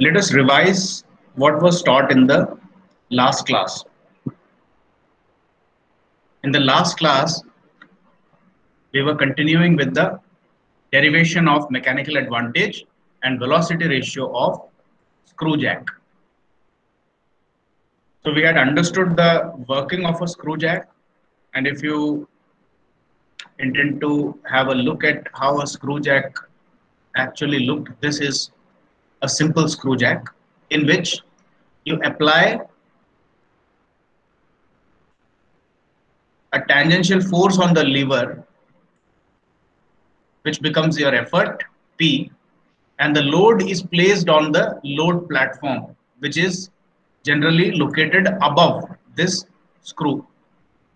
Let us revise what was taught in the last class. In the last class, we were continuing with the derivation of mechanical advantage and velocity ratio of screw jack. So we had understood the working of a screw jack, and if you intend to have a look at how a screw jack actually looked, this is a simple screw jack in which you apply a tangential force on the lever, which becomes your effort P, and the load is placed on the load platform, which is generally located above this screw.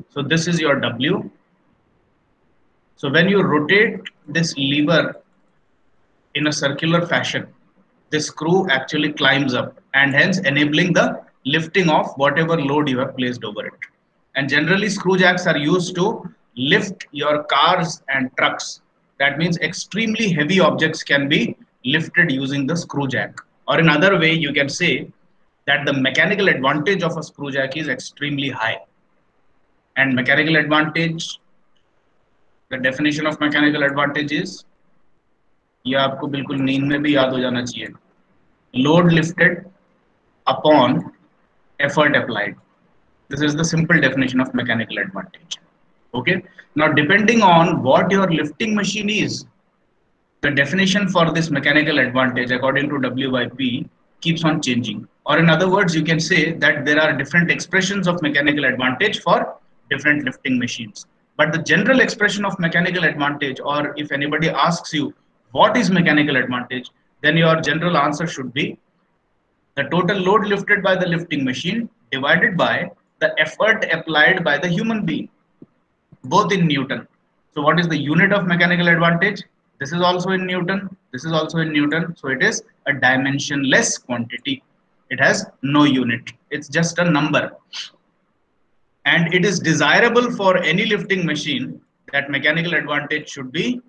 So this is your W. So when you rotate this lever in a circular fashion, the screw actually climbs up and hence enabling the lifting of whatever load you have placed over it. And generally screw jacks are used to lift your cars and trucks. That means extremely heavy objects can be lifted using the screw jack. Or in other way, you can say that the mechanical advantage of a screw jack is extremely high. And mechanical advantage, the definition of mechanical advantage is, ये आपको बिल्कुल नींद में भी याद हो जाना चाहिए, load lifted upon effort applied. This is the simple definition of mechanical advantage. Okay. Now, depending on what your lifting machine is, the definition for this mechanical advantage according to W by P keeps on changing. Or in other words, you can say that there are different expressions of mechanical advantage for different lifting machines. But the general expression of mechanical advantage, or if anybody asks you what is mechanical advantage, then your general answer should be the total load lifted by the lifting machine divided by the effort applied by the human being, both in Newton. So what is the unit of mechanical advantage? This is also in Newton. This is also in Newton. So it is a dimensionless quantity. It has no unit. It's just a number. And it is desirable for any lifting machine that mechanical advantage should be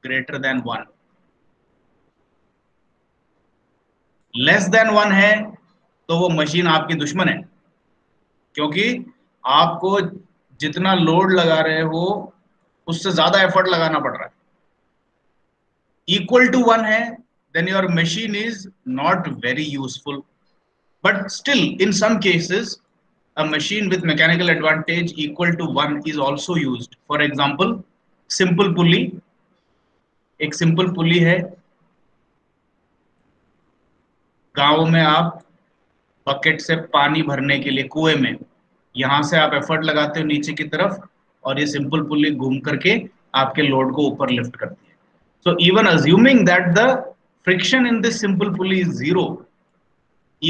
greater than 1. Less than 1 है तो वो machine आपकी दुश्मन है, क्योंकि आपको जितना load लगा रहे हो उससे ज्यादा एफर्ट लगाना पड़ रहा है. Equal to 1 है, then your machine is not very useful. But still, in some cases, a machine with mechanical advantage equal to 1 is also used. For example, simple pulley. एक simple pulley है, गांव में आप बकेट से पानी भरने के लिए कुएं में, यहां से आप एफर्ट लगाते हो नीचे की तरफ और ये सिंपल पुली घूम करके आपके लोड को ऊपर लिफ्ट करती है. So even assuming that the friction in this simple pulley is 0,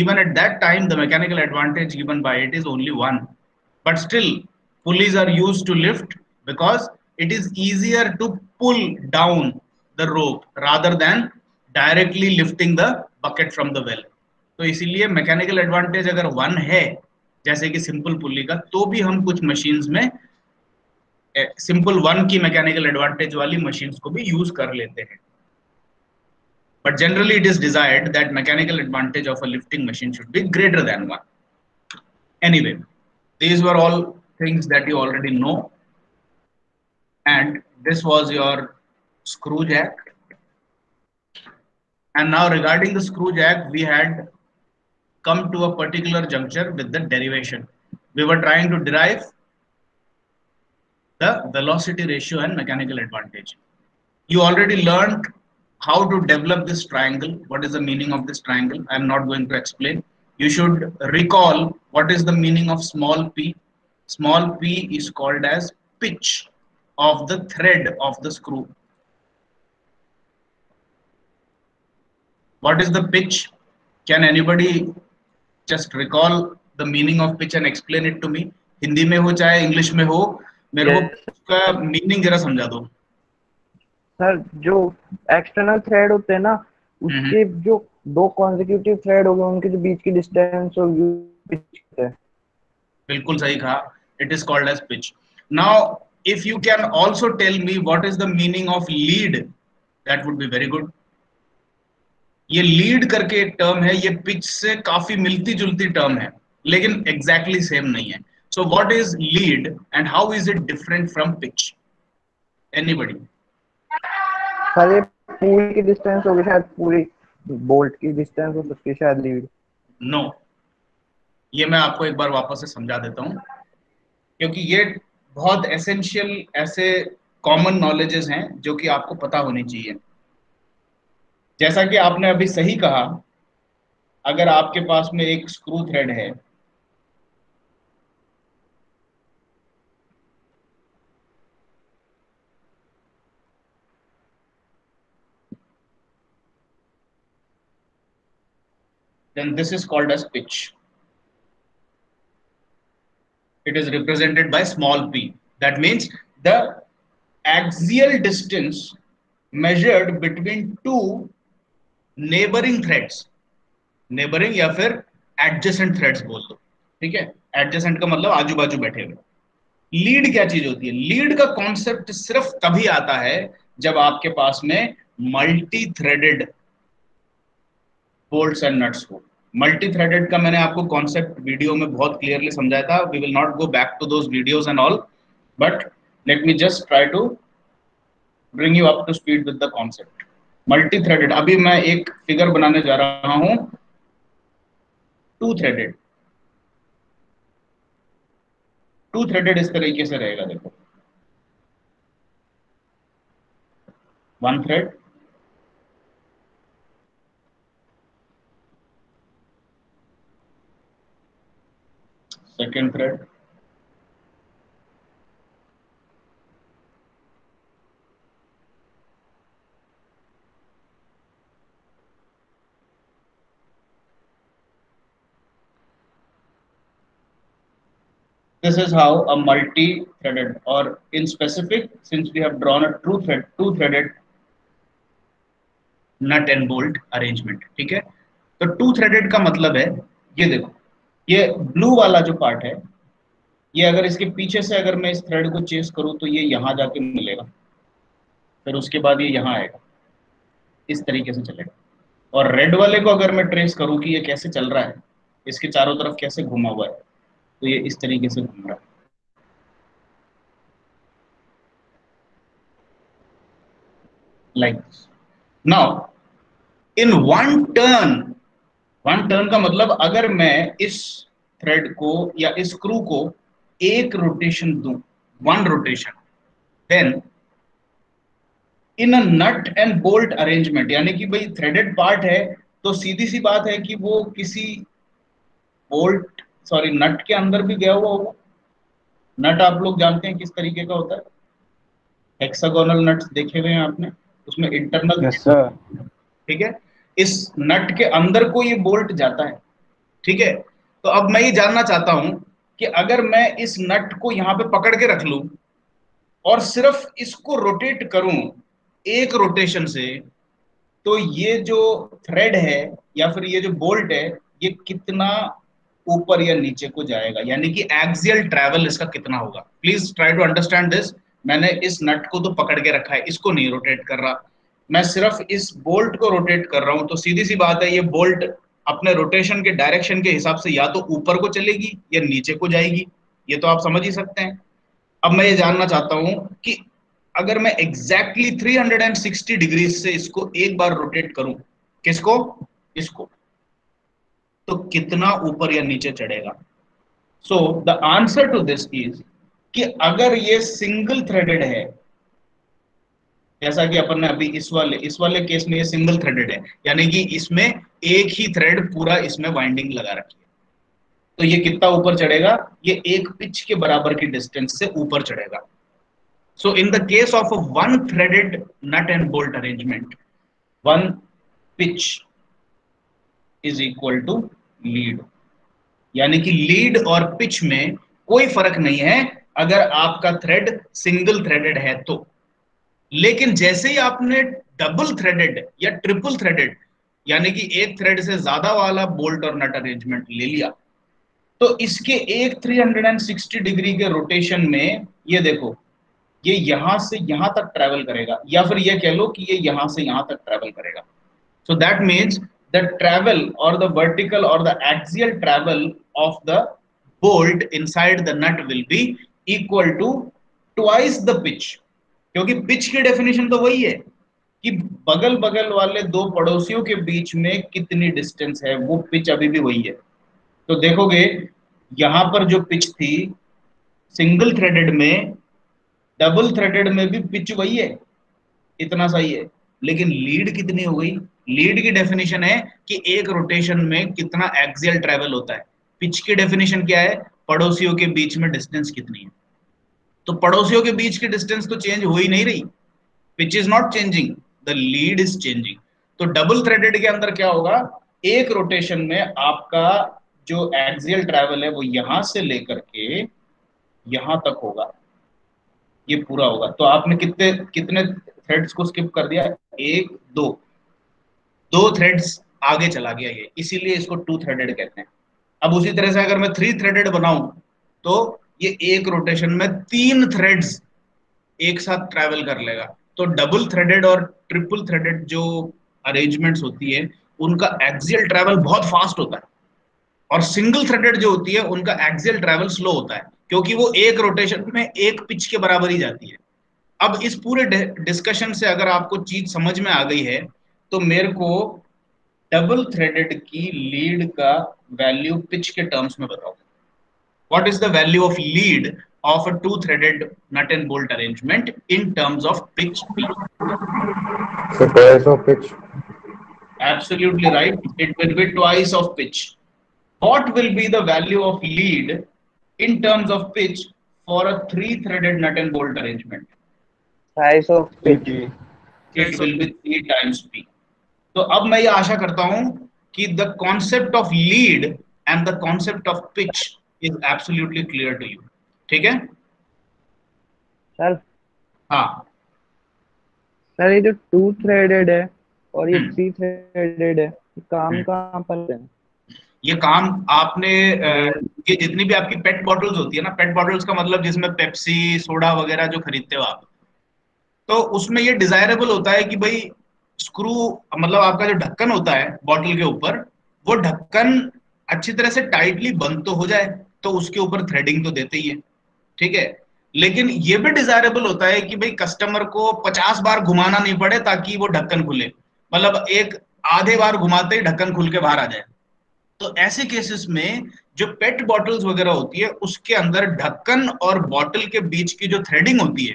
even at that time the mechanical advantage given by it is only 1. But still pulleys are used to lift because it is easier to pull down the rope rather than directly lifting the bucket from the well. तो इसीलिए mechanical advantage अगर 1 है जैसे कि simple pulley का, तो भी हम कुछ मशीन्स में सिंपल 1 की मैकेनिकल एडवांटेज वाली मशीन्स को भी यूज कर लेते हैं. But generally it is desired that mechanical advantage of a lifting machine should be greater than 1. Anyway, these were all things that you already know. And this was your screw jack. And now regarding the screw jack, we had come to a particular juncture with the derivation. We were trying to derive the velocity ratio and mechanical advantage. You already learned how to develop this triangle. What is the meaning of this triangle? I am not going to explain. You should recall what is the meaning of small p. Small p is called as pitch of the thread of the screw. What is the pitch? Can anybody just recall the meaning of pitch and explain it to me? Hindi में हो चाहे English में हो, मेरे को उसका meaning जरा समझा दो. सर, जो एक्सटर्नल थ्रेड होते हैं ना, उसके जो 2 कॉन्सेक्यूटिव थ्रेड हो गए, उनके जो बीच की डिस्टेंस हो पिच है. बिल्कुल सही कहा. It is called as pitch. Now if you can also tell me what is the meaning of lead, that would be very good. ये लीड करके एक टर्म है, ये पिच से काफी मिलती जुलती टर्म है, लेकिन एग्जैक्टली सेम नहीं है। So what is lead and how is it different from pitch? Anybody? Sir ये पूरी की डिस्टेंस होगी शायद, पूरी बोल्ट की डिस्टेंस हो सकती है शायद लीड। नो, ये मैं आपको एक बार वापस से समझा देता हूं, क्योंकि ये बहुत एसेंशियल ऐसे कॉमन नॉलेजेस हैं जो कि आपको पता होनी चाहिए। जैसा कि आपने अभी सही कहा, अगर आपके पास में एक स्क्रू थ्रेड है, then this is called as pitch. It is represented by small p. That means the axial distance measured between two neighboring threads, neighboring या फिर adjacent threads बोल दो, ठीक है? adjacent का मतलब आजू बाजू बैठे हुए। लीड क्या चीज होती है? लीड का कॉन्सेप्ट सिर्फ तभी आता है जब आपके पास में multi threaded bolts and nuts हो। मल्टी थ्रेडेड का मैंने आपको कॉन्सेप्ट वीडियो में बहुत क्लियरली समझाया था। We will not go back to those videos and all, but let me just try to bring you up to speed with the concept. Multi threaded, अभी मैं एक फिगर बनाने जा रहा हूं, टू थ्रेडेड। टू थ्रेडेड इस तरीके से रहेगा, देखो, one thread, second thread, this is how a multi-threaded, or in specific, since we have drawn a two-threaded nut and bolt arrangement, ठीक है? तो टू थ्रेडेड का मतलब है, ये देखो, ये ब्लू वाला जो पार्ट है, ये अगर इसके पीछे से अगर मैं इस थ्रेड को चेस करूं तो ये यहां जाके मिलेगा, फिर उसके बाद ये यहां आएगा, इस तरीके से चलेगा। और रेड वाले को अगर मैं ट्रेस करूं कि ये कैसे चल रहा है, इसके चारों तरफ कैसे घुमा हुआ है, तो ये इस तरीके से घूम रहा है, like this. Now in one turn का मतलब अगर मैं इस थ्रेड को या इस स्क्रू को एक रोटेशन दूं, one rotation, then in a nut and bolt arrangement, यानी कि भाई थ्रेडेड पार्ट है तो सीधी सी बात है कि वो किसी बोल्ट, सॉरी, नट के अंदर भी गया हुआ होगा। नट आप लोग जानते हैं किस तरीके का होता है, हेक्सागोनल नट्स देखे हुए हैं आपने, उसमें इंटरनल, यस सर। ठीक है? इस नट के अंदर को ये बोल्ट जाता है, ठीक है? तो अब मैं ये जानना चाहता हूं कि अगर मैं इस नट को यहां पे पकड़ के रख लूं और सिर्फ इसको रोटेट करूं एक रोटेशन से, तो ये जो थ्रेड है या फिर ये जो बोल्ट है, ये कितना ऊपर या नीचे को जाएगा, यानी कि एक्सियल ट्रैवल इसका कितना होगा। Please try to understand this. मैंने इस नट को तो पकड़ के रखा है, इसको नहीं रोटेट कर रहा, मैं सिर्फ इस बोल्ट को रोटेट कर रहा हूं, तो सीधी सी बात है ये बोल्ट अपने रोटेशन के डायरेक्शन के हिसाब से या तो ऊपर को चलेगी या नीचे को जाएगी, ये तो आप समझ ही सकते हैं। अब मैं ये जानना चाहता हूं कि अगर मैं एग्जैक्टली 360 डिग्री से इसको एक बार रोटेट करूं, किसको, इसको, तो कितना ऊपर या नीचे चढ़ेगा? So the answer to this is कि अगर ये सिंगल थ्रेडेड है, जैसा कि अपन ने अभी इस वाले केस में ये सिंगल थ्रेडेड है, यानी कि इसमें एक ही थ्रेड पूरा इसमें वाइंडिंग लगा रखी है, तो ये कितना ऊपर चढ़ेगा? ये एक पिच के बराबर की डिस्टेंस से ऊपर चढ़ेगा। So in the case of a one threaded nut and bolt arrangement, one pitch is equal to lead, यानी कि लीड और पिच में कोई फर्क नहीं है अगर आपका थ्रेड सिंगल थ्रेडेड है तो। लेकिन जैसे ही आपने डबल थ्रेडेड या ट्रिपल थ्रेडेड, यानी कि एक थ्रेड से ज्यादा वाला बोल्ट और नट अरेंजमेंट ले लिया, तो इसके एक 360 डिग्री के रोटेशन में ये देखो, ये यहां से यहां तक ट्रेवल करेगा, या फिर ये कह लो कि ये यहां से यहां तक ट्रेवल करेगा। So that means the travel or the vertical or the axial travel of the bolt inside the nut will be equal to twice the pitch. क्योंकि पिच की डेफिनेशन तो वही है कि बगल बगल वाले दो पड़ोसियों के बीच में कितनी डिस्टेंस है, वो पिच अभी भी वही है। तो देखोगे यहां पर जो पिच थी सिंगल थ्रेडेड में, डबल थ्रेडेड में भी पिच वही है, इतना सही है। लेकिन लीड कितनी हो गई? लीड की डेफिनेशन है कि एक रोटेशन में कितना एक्सियल ट्रेवल होता है। पिच की डेफिनेशन क्या है? पड़ोसियों के बीच में डिस्टेंस कितनी है। तो पड़ोसियों के बीच की डिस्टेंस तो चेंज हो ही नहीं रही, pitch is not changing, the lead is changing. तो डबल थ्रेडेड के अंदर क्या होगा? एक रोटेशन में आपका जो एक्सियल ट्रैवल है वो यहां से लेकर के यहां तक होगा, ये पूरा होगा। तो आपने कितने कितने थ्रेड्स को स्किप कर दिया? एक, दो, दो थ्रेड्स आगे चला गया ये, इसीलिए इसको टू थ्रेडेड कहते हैं। अब उसी तरह से अगर मैं थ्री थ्रेडेड बनाऊं तो ये एक रोटेशन में तीन थ्रेड्स एक साथ ट्रैवल कर लेगा। तो डबल थ्रेडेड और ट्रिपल थ्रेडेड जो अरेंजमेंट्स होती है उनका एक्सियल ट्रैवल बहुत फास्ट होता है, और सिंगल थ्रेडेड जो होती है उनका एक्सियल ट्रैवल स्लो होता है, क्योंकि वो एक रोटेशन में एक पिच के बराबर ही जाती है। अब इस पूरे डिस्कशन से अगर आपको चीज समझ में आ गई है तो मेरे को डबल थ्रेडेड की लीड का वैल्यू पिच के टर्म्स में बताओ। What is the value of lead of a two-threaded nut and bolt arrangement in terms of pitch P? So twice of pitch. Absolutely right. It will be twice of pitch. What will be the value of lead in terms of pitch for a three-threaded nut and bolt arrangement? Size of pitch. It will be 3 times P. तो अब मैं ये आशा करता हूं कि the concept of lead and the concept of pitch is absolutely clear to you. ठीक है? Sir हाँ सर, ये जो टू थ्रेडेड है और ये हम्म। थ्री थ्रेडेड है, ये काम कहाँ पर है? ये काम आपने ये जितनी भी आपकी पेट बॉटल्स होती है ना, पेट बॉटल्स का मतलब जिसमें पेप्सी सोडा वगैरह जो खरीदते हो आप, तो उसमें ये डिजायरेबल होता है कि भाई स्क्रू, मतलब आपका जो ढक्कन होता है बॉटल के ऊपर, वो ढक्कन अच्छी तरह से टाइटली बंद तो हो जाए, तो उसके ऊपर थ्रेडिंग तो देते ही है, ठीक है। लेकिन ये भी डिजायरेबल होता है कि भाई कस्टमर को 50 बार घुमाना नहीं पड़े ताकि वो ढक्कन खुले, मतलब एक आधे बार घुमाते ही ढक्कन खुल के बाहर आ जाए। तो ऐसे केसेस में जो पेट बॉटल्स वगैरह होती है उसके अंदर ढक्कन और बॉटल के बीच की जो थ्रेडिंग होती है,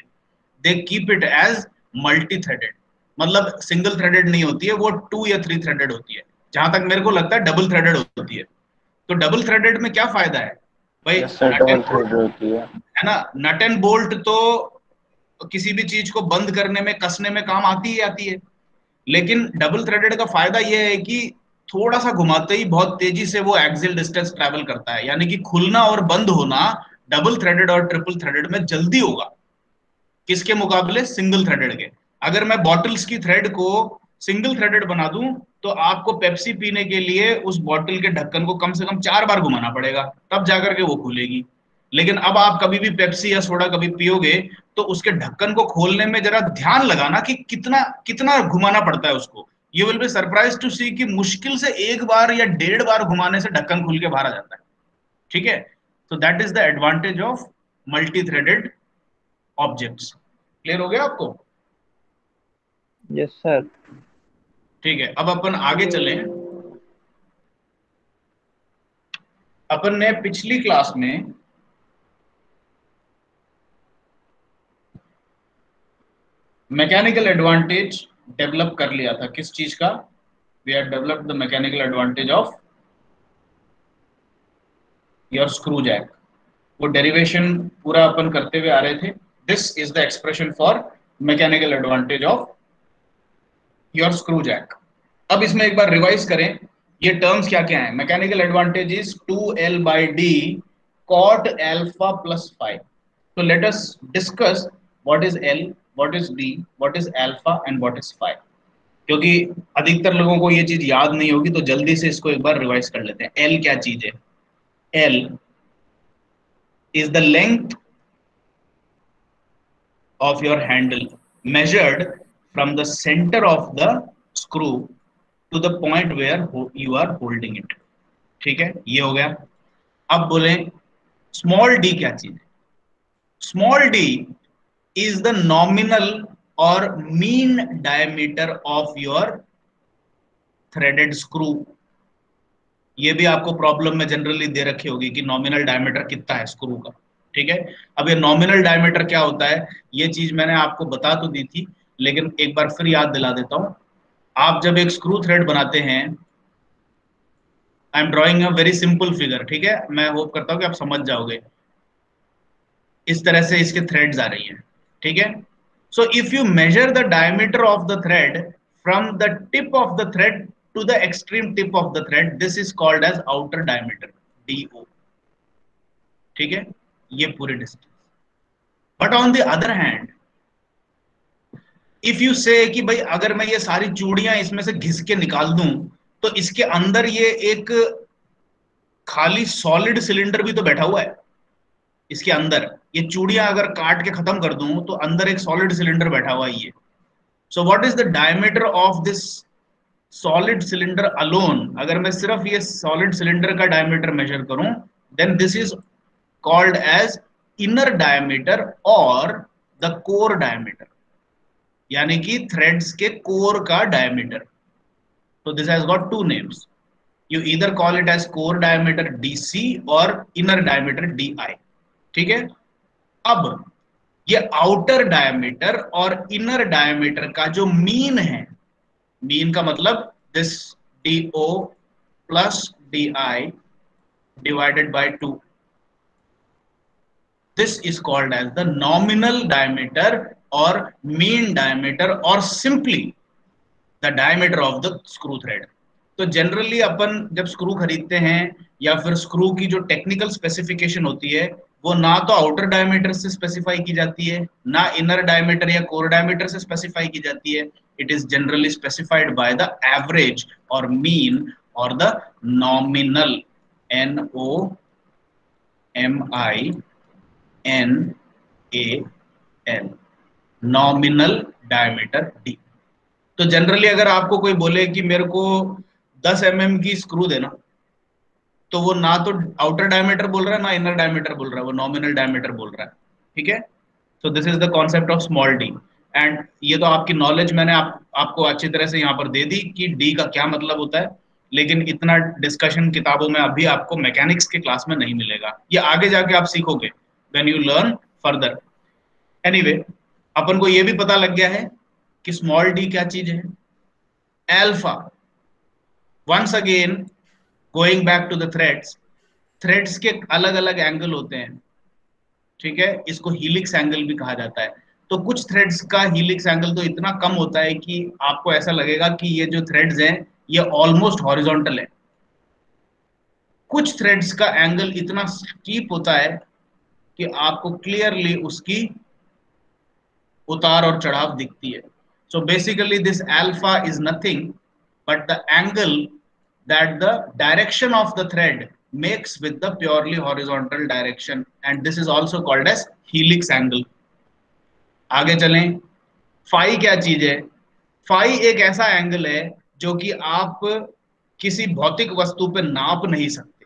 they keep it as multi threaded, मतलब सिंगल थ्रेडेड नहीं होती है, वो टू या थ्री थ्रेडेड होती है। जहां तक मेरे को लगता है डबल थ्रेडेड होती है। तो डबल थ्रेडेड में क्या फायदा है भाई? Yes sir, nut and double bolt thread होती है। है ना, नट एंड बोल्ट तो किसी भी चीज को बंद करने में कसने में काम आती ही आती है। लेकिन डबल थ्रेडेड का फायदा यह है कि थोड़ा सा घुमाते ही बहुत तेजी से वो एक्सियल डिस्टेंस ट्रैवल करता है, यानी कि खुलना और बंद होना डबल थ्रेडेड और ट्रिपल थ्रेडेड में जल्दी होगा, किसके मुकाबले? सिंगल थ्रेडेड के। अगर मैं बॉटल्स की थ्रेड को सिंगल थ्रेडेड बना दूं तो आपको पेप्सी पीने के लिए उस बॉटल के ढक्कन को कम से कम 4 बार घुमाना पड़ेगा, तब जाकर के वो खुलेगी। लेकिन अब आप कभी भी पेप्सी या सोडा कभी पियोगे तो उसके ढक्कन को खोलने में जरा ध्यान लगाना कि कितना कितना घुमाना पड़ता है उसको। You will be surprise to see कि मुश्किल से 1 बार या 1.5 बार घुमाने से ढक्कन खुल के बाहर आ जाता है, ठीक है। तो that is the advantage of multi threaded objects. Clear हो गया आपको? Yes sir. ठीक है, अब अपन आगे चले। अपन ने पिछली क्लास में मैकेनिकल एडवांटेज डेवलप कर लिया था। किस चीज का? We have developed the mechanical advantage of your screw jack. वो डेरिवेशन पूरा अपन करते हुए आ रहे थे। This is the expression for mechanical advantage of your screw jack. अब इसमें एक बार रिवाइज करें, ये टर्म्स क्या क्या है। Mechanical advantage is 2L/D cot alpha plus phi. So let us discuss what is L, what is D, what is alpha and what is phi. क्योंकि अधिकतर लोगों को ये चीज याद नहीं होगी, तो जल्दी से इसको एक बार रिवाइज कर लेते हैं। L क्या चीज है? L is the length of your handle measured from the center of the screw to the point where you are holding it. ठीक है, ये हो गया। अब बोले स्मॉल डी क्या चीज है? Small D is the nominal or mean diameter of your threaded screw। ये भी आपको प्रॉब्लम में जनरली दे रखी होगी कि नॉमिनल डायमीटर कितना है स्क्रू का। ठीक है, अब ये नॉमिनल डायमीटर क्या होता है, ये चीज मैंने आपको बता तो दी थी, लेकिन एक बार फिर याद दिला देता हूं। आप जब एक स्क्रू थ्रेड बनाते हैं, I am drawing a very simple figure, ठीक है, मैं होप करता हूं कि आप समझ जाओगे। इस तरह से इसके थ्रेड्स आ रही हैं, ठीक है। So if you measure the diameter of the thread from the tip of the thread to the extreme tip of the thread, this is called as outer diameter, DO। ठीक है, ये पूरी distance. But on the other hand, if you say कि भाई अगर मैं ये सारी चूड़ियां इसमें से घिस के निकाल दूं, तो इसके अंदर ये एक खाली सॉलिड सिलेंडर भी तो बैठा हुआ है। इसके अंदर ये चूड़ियां अगर काट के खत्म कर दूं तो अंदर एक सॉलिड सिलेंडर बैठा हुआ है ये। So what is the diameter of this solid cylinder alone? अगर मैं सिर्फ ये सॉलिड सिलेंडर का डायमीटर मेजर करूं, then this is called as inner diameter और द कोर डायमीटर, यानी कि थ्रेड्स के कोर का डायमीटर। तो this has got two names, you either call it as core diameter DC और इनर डायमीटर DI। ठीक है, अब ये आउटर डायमीटर और इनर डायमीटर का जो मीन है, मीन का मतलब this DO plus DI divided by 2, this is called as the nominal diameter और मीन डायमीटर और simply the diameter of the screw thread. तो जनरली अपन जब स्क्रू खरीदते हैं या फिर स्क्रू की जो टेक्निकल स्पेसिफिकेशन होती है, वो ना तो आउटर डायमीटर से स्पेसिफाई की जाती है, ना इनर डायमीटर या कोर डायमीटर से स्पेसिफाई की जाती है। It is generally specified by the average और मीन और the nominal, NOMINAL, nominal diameter D। तो जनरली अगर आपको कोई बोले कि मेरे को 10 mm की स्क्रू देना, तो वो ना तो आउटर डायमीटर बोल रहा है ना इनर डायमीटर बोल रहा है, वो नॉमिनल डायमीटर बोल रहा है। ठीक है, सो this is the concept of small D. And ये तो आपकी नॉलेज मैंने आपको अच्छी तरह से यहाँ पर दे दी कि डी का क्या मतलब होता है, लेकिन इतना डिस्कशन किताबों में अभी आपको मैकेनिक्स के क्लास में नहीं मिलेगा, ये आगे जाके आप सीखोगे when you learn further. Anyway, अपन को ये भी पता लग गया है कि स्मॉल डी क्या चीज है। Alpha, once again going back to the threads, threads के अलग अलग एंगल होते हैं। ठीक है, इसको हीलिक्स एंगल भी कहा जाता है। तो कुछ थ्रेड्स का हीलिक्स एंगल तो इतना कम होता है कि आपको ऐसा लगेगा कि ये जो थ्रेड्स हैं ये ऑलमोस्ट हॉरिजॉन्टल है। कुछ थ्रेड्स का एंगल इतना स्टीप होता है कि आपको क्लियरली उसकी उतार और चढ़ाव दिखती है। So basically this alpha is nothing but the angle that the direction of the thread makes with the purely horizontal direction, and this is also called as helix angle। आगे चलें, फाई क्या चीज है? फाई एक ऐसा angle है जो कि आप किसी भौतिक वस्तु पे नाप नहीं सकते।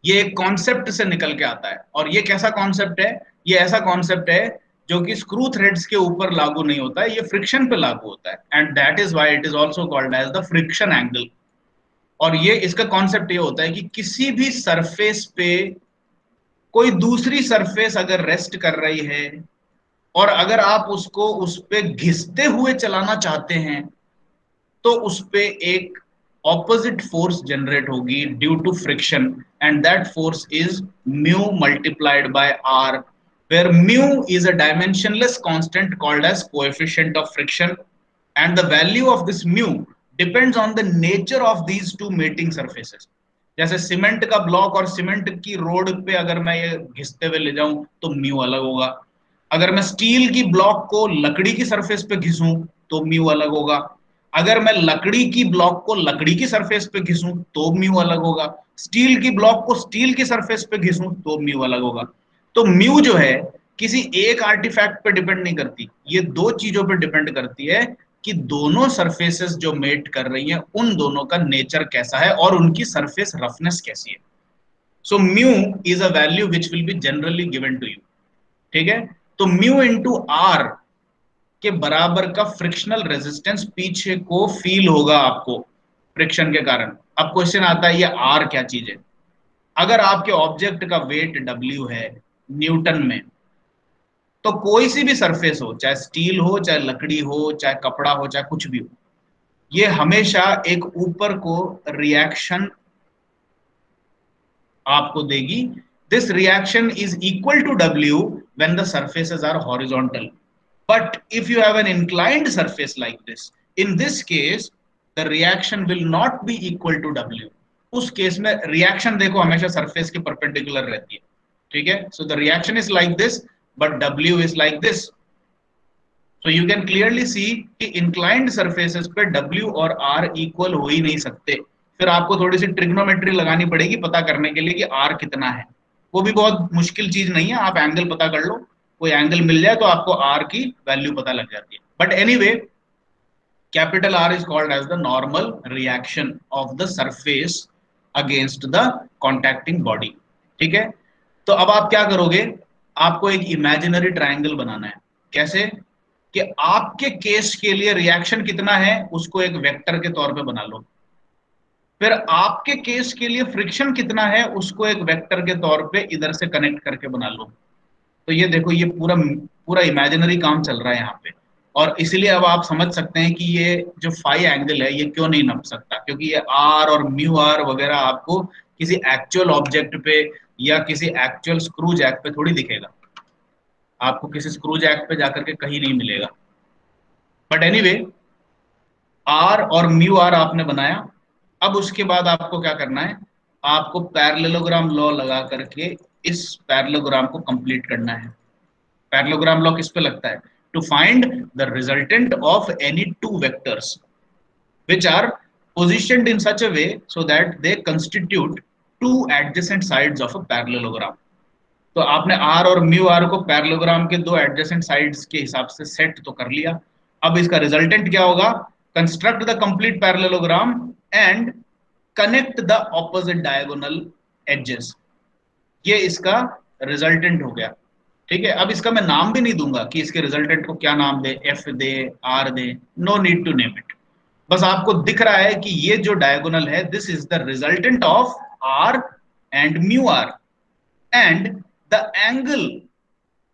ये एक कॉन्सेप्ट से निकल के आता है, और ये कैसा कॉन्सेप्ट है? ये ऐसा कॉन्सेप्ट है जो कि स्क्रू थ्रेड्स के ऊपर लागू नहीं होता है, ये फ्रिक्शन पे लागू होता है, and that is why it is also called as the friction angle. और ये इसका कॉन्सेप्ट ये होता है कि किसी भी सरफेस पे कोई दूसरी सरफेस अगर रेस्ट कर रही है और अगर आप उसको उस पे घिसते हुए चलाना चाहते हैं, तो उस पे एक ऑपोजिट फोर्स जनरेट होगी due to friction, and that force is mu multiplied by R, where mu is a dimensionless constant called as coefficient of friction, and the value of this mu depends on the nature of these two mating surfaces. जैसे cement का block और cement की road पे अगर मैं ये घिसते हुए ले जाऊं तो म्यू अलग होगा, अगर मैं स्टील की ब्लॉक को लकड़ी की सरफेस पे घिसूं तो म्यू अलग होगा, अगर मैं लकड़ी की ब्लॉक को लकड़ी की सरफेस पे घिसूं तो म्यू अलग होगा, स्टील की ब्लॉक को स्टील की सरफेस पे घिसूं तो म्यू अलग होगा। तो म्यू जो है किसी एक आर्टिफैक्ट पे डिपेंड नहीं करती, ये दो चीजों पे डिपेंड करती है, कि दोनों सरफेसेस जो मेट कर रही हैं उन दोनों का नेचर कैसा है और उनकी सरफेस रफनेस कैसी है. So mu is a value which will be generally given to you. ठीक है, तो म्यू इंटू आर के बराबर का फ्रिक्शनल रेजिस्टेंस पीछे को फील होगा आपको फ्रिक्शन के कारण. अब क्वेश्चन आता है ये आर क्या चीज है. अगर आपके ऑब्जेक्ट का वेट डब्ल्यू है न्यूटन में, तो कोई सी भी सरफेस हो, चाहे स्टील हो, चाहे लकड़ी हो, चाहे कपड़ा हो, चाहे कुछ भी हो, ये हमेशा एक ऊपर को रिएक्शन आपको देगी. This reaction is equal to W when the surfaces are horizontal. But if you have an inclined surface like this, in this case the reaction will not be equal to W. उस case में reaction देखो हमेशा surface के perpendicular रहती है. ठीक है, so the reaction is like this but W is like this. So you can clearly see कि inclined surfaces पे W और R equal हो ही नहीं सकते. फिर आपको थोड़ी सी ट्रिग्नोमेट्री लगानी पड़ेगी पता करने के लिए कि R कितना है. वो भी बहुत मुश्किल चीज नहीं है, आप एंगल पता कर लो, कोई एंगल मिल जाए तो आपको R की वैल्यू पता लग जाती है. But anyway, capital R is called as the normal reaction of the surface against the contacting body. ठीक है, तो अब आप क्या करोगे, आपको एक इमेजिनरी ट्रायंगल बनाना है. कैसे कि आपके केस के लिए रिएक्शन कितना है उसको एक वेक्टर के तौर पे बना लो, फिर आपके केस के लिए फ्रिक्शन कितना है उसको एक वेक्टर के तौर पे इधर से कनेक्ट करके बना लो. तो ये देखो, ये पूरा पूरा इमेजिनरी काम चल रहा है यहाँ पे. और इसलिए अब आप समझ सकते हैं कि ये जो फाई एंगल है ये क्यों नहीं नप सकता, क्योंकि ये आर और म्यू आर वगैरह आपको किसी एक्चुअल ऑब्जेक्ट पे या किसी एक्चुअल स्क्रू जैक पे थोड़ी दिखेगा. आपको किसी स्क्रू जैक पे जाकर के कहीं नहीं मिलेगा. बट एनीवे, आर और म्यू आर आपने बनाया. अब उसके बाद आपको क्या करना है, आपको पैरेललोग्राम लॉ लगा करके इस पैरेललोग्राम को कंप्लीट करना है. पैरेललोग्राम लॉ किस पे लगता है, to find the resultant of any two vectors which are positioned in such a way so that they constitute two adjacent sides of a parallelogram. तो आपने R और म्यू आर को पैरेललोग्राम के दो एडजेसेंट साइड्स के हिसाब से set तो कर लिया. अब इसका रिजल्टेंट क्या होगा, construct the complete parallelogram and connect the opposite diagonal edges. ये इसका रिजल्टेंट हो गया. ठीक है, अब इसका मैं नाम भी नहीं दूंगा कि इसके रिजल्टेंट को क्या नाम दे, एफ दे, आर दे, no need to name it. बस आपको दिख रहा है कि ये जो डायगोनल है this is the resultant of R and mu R, and the angle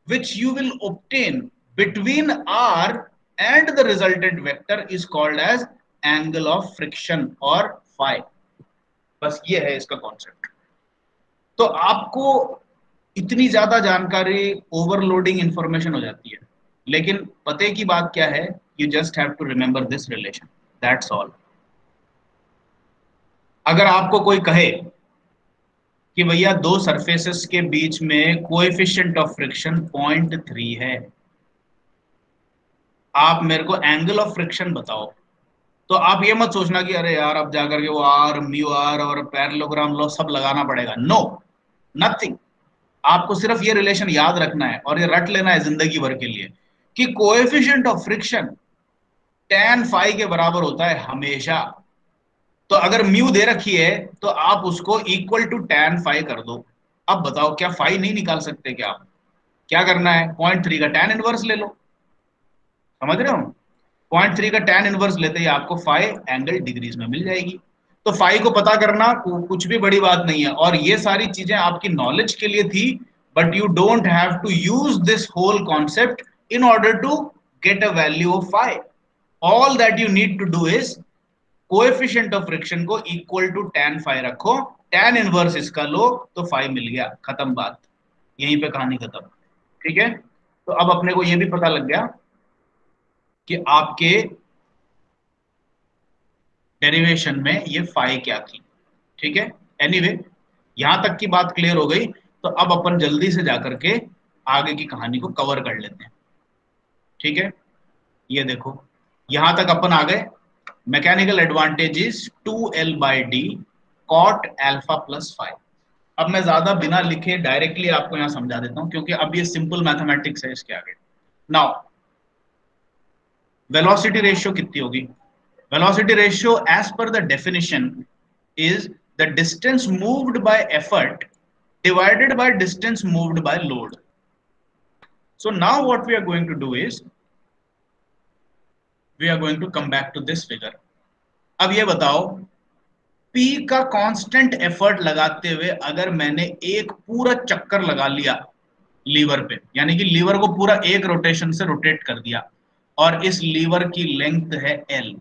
which you will obtain between R and the resultant vector is called as angle of friction or phi. बस ये है इसका concept. तो आपको इतनी ज्यादा जानकारी, overloading information हो जाती है, लेकिन पते की बात क्या है, you just have to remember this relation, that's all. अगर आपको कोई कहे कि भैया दो सरफेसेस के बीच में कोएफिशिएंट ऑफ फ्रिक्शन 0.3 है, आप मेरे को एंगल ऑफ फ्रिक्शन बताओ, तो आप ये मत सोचना कि अरे यार अब जाकर के वो आर म्यू आर और पैरेललोग्राम लॉ सब लगाना पड़ेगा. No, nothing. आपको सिर्फ ये रिलेशन याद रखना है और ये रट लेना है जिंदगी भर के लिए कि coefficient of friction tan phi के बराबर होता है हमेशा. तो अगर म्यू दे रखी है तो आप उसको इक्वल टू tan फाई कर दो. अब बताओ क्या फाई नहीं निकाल सकते क्या आप? क्या करना है, 0.3 का tan इनवर्स ले लो. समझ रहे हो, 0.3 का tan इनवर्स लेते ही आपको फाई एंगल डिग्रीज में मिल जाएगी. तो फाई को पता करना कुछ भी बड़ी बात नहीं है, और ये सारी चीजें आपकी नॉलेज के लिए थी. But you don't have to use this whole concept in order to get a value of phi. All that you need to do is coefficient of friction को इक्वल टू tan फाई रखो, tan inverse इसका लो तो phi मिल गया, खत्म बात, यहीं पे कहानी खत्म. ठीक है, तो अब अपने को यह भी पता लग गया कि आपके डेरिवेशन में ये फाई क्या थी. ठीक है, एनीवे यहां तक की बात क्लियर हो गई. तो अब अपन जल्दी से जाकर के आगे की कहानी को कवर कर लेते हैं. ठीक है, ये देखो यहां तक अपन आ गए. Mechanical advantage is 2L/d cot alpha plus phi. अब मैं ज्यादा बिना लिखे डायरेक्टली आपको यहां समझा देता हूं, क्योंकि अब ये सिंपल मैथमेटिक्स है इसके आगे. नाउ वेलोसिटी रेशियो कितनी होगी? Velocity ratio as per the definition is the distance moved by effort divided by distance moved by load. So now what we are going to do is we are going to come back to this figure. अब ये बताओ P का constant effort लगाते हुए अगर मैंने एक पूरा चक्कर लगा लिया लीवर पे, यानी कि लीवर को पूरा एक रोटेशन से रोटेट कर दिया, और इस लीवर की लेंथ है L.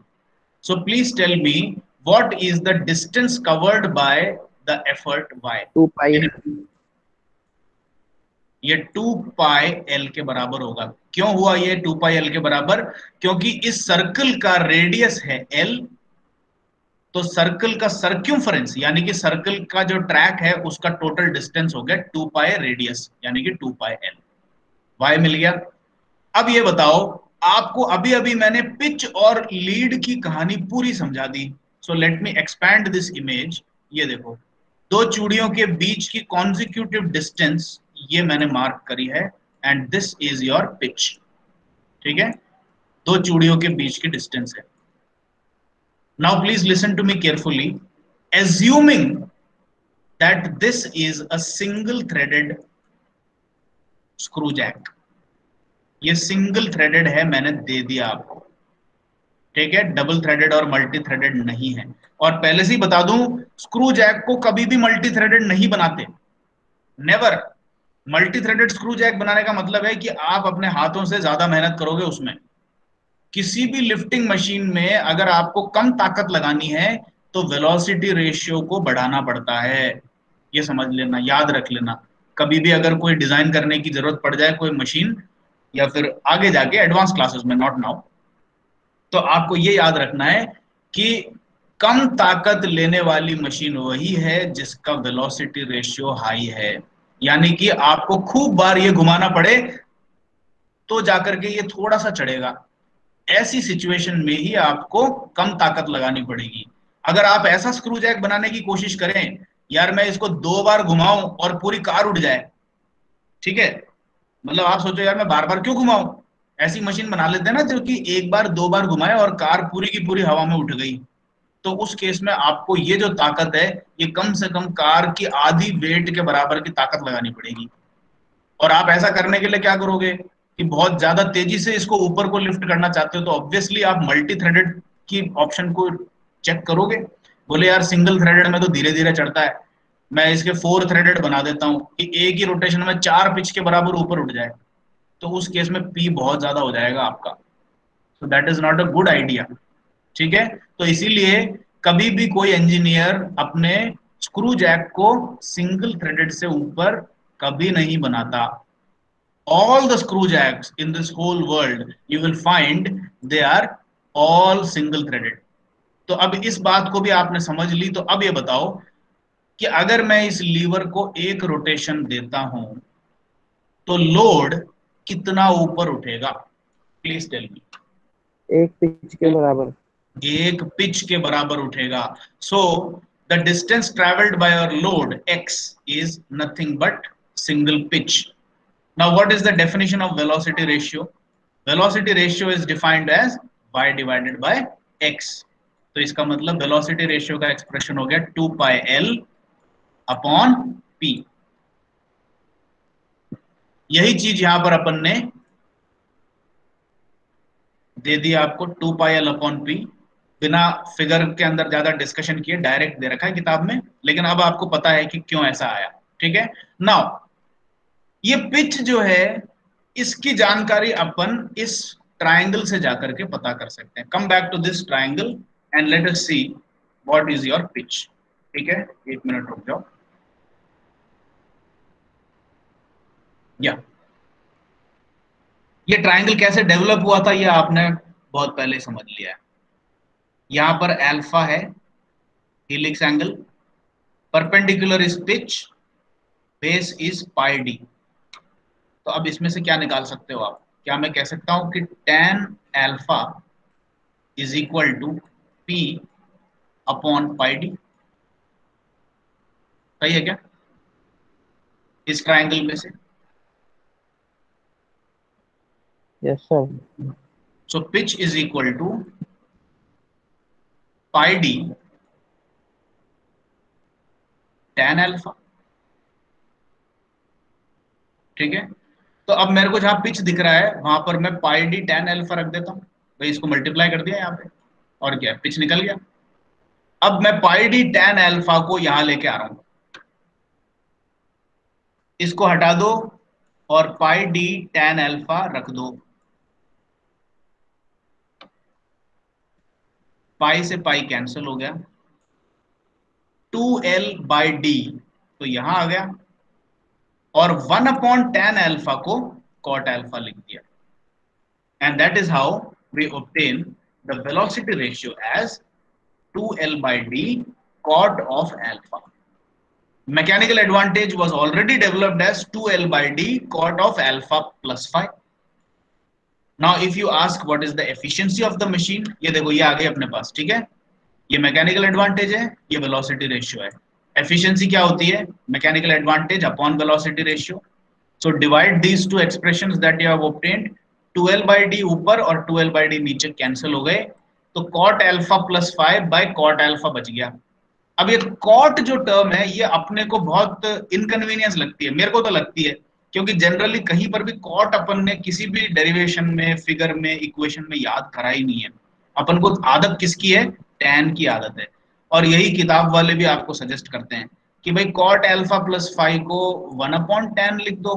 So please tell me what is the distance covered by the effort y? 2 पाई ये 2 पाई एल के बराबर होगा. क्यों हुआ ये 2 पाई एल के बराबर? क्योंकि इस सर्कल का रेडियस है एल, तो सर्कल का सर्क्यूमफरेंस यानी कि सर्कल का जो ट्रैक है उसका टोटल डिस्टेंस हो गया 2 पाई रेडियस यानी कि 2 पाई एल. वाई मिल गया. अब ये बताओ, आपको अभी अभी मैंने पिच और लीड की कहानी पूरी समझा दी. So let me expand this image. ये देखो, दो चूड़ियों के बीच की कॉन्जिक्यूटिव डिस्टेंस ये मैंने मार्क करी है, and this is your pitch. ठीक है, दो चूड़ियों के बीच की डिस्टेंस है. Now please listen to me carefully. Assuming that this is a single threaded screw jack. ये सिंगल थ्रेडेड है, मैंने दे दिया आपको. ठीक है, डबल थ्रेडेड और मल्टी थ्रेडेड नहीं है. और पहले से ही बता दूं, स्क्रू जैक को कभी भी मल्टी थ्रेडेड नहीं बनाते. Never. Multi threaded screw jack बनाने का मतलब है कि आप अपने हाथों से ज्यादा मेहनत करोगे उसमें. किसी भी लिफ्टिंग मशीन में अगर आपको कम ताकत लगानी है तो वेलोसिटी रेशियो को बढ़ाना पड़ता है. ये समझ लेना, याद रख लेना. कभी भी अगर कोई डिजाइन करने की जरूरत पड़ जाए कोई मशीन, या फिर आगे जाके एडवांस क्लासेस में, नॉट नाउ, तो आपको ये याद रखना है कि कम ताकत लेने वाली मशीन वही है जिसका वेलोसिटी रेशियो हाई है. यानी कि आपको खूब बार ये घुमाना पड़े तो जाकर के ये थोड़ा सा चढ़ेगा. ऐसी सिचुएशन में ही आपको कम ताकत लगानी पड़ेगी. अगर आप ऐसा स्क्रू जैक बनाने की कोशिश करें, यार मैं इसको 2 बार घुमाऊं और पूरी कार उड़ जाए, ठीक है, मतलब आप सोचो यार मैं बार बार क्यों घुमाऊं. ऐसी मशीन बना लेते हैं ना जो कि 1 बार 2 बार घुमाए और कार पूरी की पूरी हवा में उठ गई. तो उस केस में आपको ये जो ताकत है ये कम से कम कार की आधी वेट के बराबर की ताकत लगानी पड़ेगी. और आप ऐसा करने के लिए क्या करोगे कि बहुत ज्यादा तेजी से इसको ऊपर को लिफ्ट करना चाहते हो तो ऑब्वियसली आप मल्टी थ्रेडेड की ऑप्शन को चेक करोगे. बोले यार सिंगल थ्रेडेड में तो धीरे धीरे चढ़ता है, मैं इसके 4 थ्रेडेड बना देता हूँ कि एक ही रोटेशन में 4 पिच के बराबर ऊपर उठ जाए. तो उस केस में पी बहुत ज्यादा हो जाएगा आपका. So that is not a good idea. ठीक है, तो इसीलिए कभी भी कोई इंजीनियर अपने स्क्रू जैक को सिंगल थ्रेडेड से ऊपर कभी नहीं बनाता. All the screw jacks in this whole world you will find they are all single threaded. तो अब इस बात को भी आपने समझ ली. तो अब ये बताओ कि अगर मैं इस लीवर को एक रोटेशन देता हूं तो लोड कितना ऊपर उठेगा? Please tell me. एक पिच के बराबर. एक पिच के बराबर उठेगा. So the distance travelled by your load x is nothing but single pitch. Now, what is the definition of velocity ratio? Velocity ratio is defined as y divided by x. तो इसका मतलब velocity ratio का expression हो गया 2 pi L upon P. यही चीज यहां पर अपन ने दे दिया आपको 2 pi L upon P. बिना फिगर के अंदर ज्यादा डिस्कशन किए डायरेक्ट दे रखा है किताब में, लेकिन अब आपको पता है कि क्यों ऐसा आया. ठीक है, नाउ ये पिच जो है इसकी जानकारी अपन इस ट्राइंगल से जाकर के पता कर सकते हैं. Come back to this triangle and let us see what is your pitch. ठीक है, 1 मिनट रुक जाओ. या ये ट्राइंगल कैसे डेवलप हुआ था ये आपने बहुत पहले समझ लिया है. यहां पर अल्फा है helix angle, perpendicular is pitch, base is pi D. तो अब इसमें से क्या निकाल सकते हो आप? क्या मैं कह सकता हूं कि tan alpha is equal to P upon pi d? सही है क्या इस ट्राइंगल में से? Yes sir. So pitch is equal to pi d tan alpha. ठीक है, तो अब मेरे को जहां पिच दिख रहा है वहां पर मैं पाई डी tan अल्फा रख देता हूं भाई, इसको मल्टीप्लाई कर दिया यहाँ पे, और क्या पिच निकल गया। अब मैं पाई डी tan अल्फा को यहां लेके आ रहा हूं, इसको हटा दो और पाई डी tan अल्फा रख दो। पाई से पाई कैंसिल हो गया, 2l/d तो यहां आ गया, और 1/tan अल्फा को cot अल्फा लिख दिया। And that is how we obtain the velocity ratio as 2l/d cot of alpha. Mechanical advantage was already developed as 2l/d cot of alpha plus phi. Now if you ask what is the efficiency of the machine, ये देखो ये आ गई अपने पास। ठीक है, ये mechanical advantage है, ये वेलोसिटी रेशियो है। एफिशिएंसी क्या होती है? Mechanical advantage upon velocity ratio. So divide these two expressions that you have obtained, 2l/d ऊपर और 2l/d नीचे कैंसिल हो गए, तो cot alpha plus 5 by cot alpha बच गया। अब ये cot जो टर्म है ये अपने को बहुत इनकन्वीनियंस लगती है, मेरे को तो लगती है, क्योंकि जनरली कहीं पर भी cot अपन ने किसी भी डेरिवेशन में, फिगर में, इक्वेशन में याद करा ही नहीं है। अपन को आदत किसकी है? tan की आदत है, और यही किताब वाले भी आपको सजेस्ट करते हैं कि भाई cot अल्फा प्लस 5 को 1/tan लिख दो।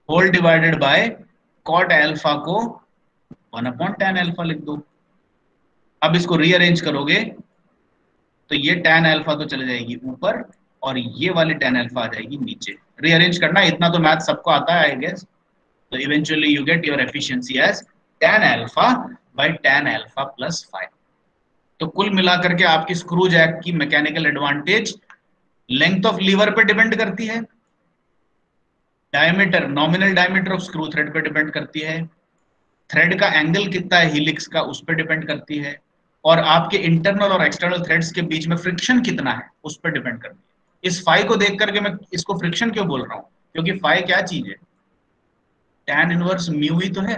Whole divided by cot alpha को 1/tan अल्फा लिख दो। अब इसको रीअरेंज करोगे तो ये tan अल्फा तो चले जाएगी ऊपर, और ये वाली tan अल्फा आ जाएगी नीचे। रीअरेंज करना इतना तो मैथ सबको आता है आई गेस। तो eventually you get your efficiency as tan alpha by tan alpha plus 5। तो कुल मिलाकर के आपकी स्क्रू जैक की mechanical advantage length of lever पे डिपेंड करती है, diameter, nominal diameter of screw thread पे डिपेंड करती है, थ्रेड का एंगल कितना है हीलिक्स का उस पर डिपेंड करती है, और आपके इंटरनल और एक्सटर्नल थ्रेड्स के बीच में फ्रिक्शन कितना है उस पर डिपेंड करती है। इस फाई को देख करके मैं इसको फ्रिक्शन क्यों बोल रहा हूं? क्योंकि फाई क्या चीज है? tan इनवर्स म्यू ही तो है।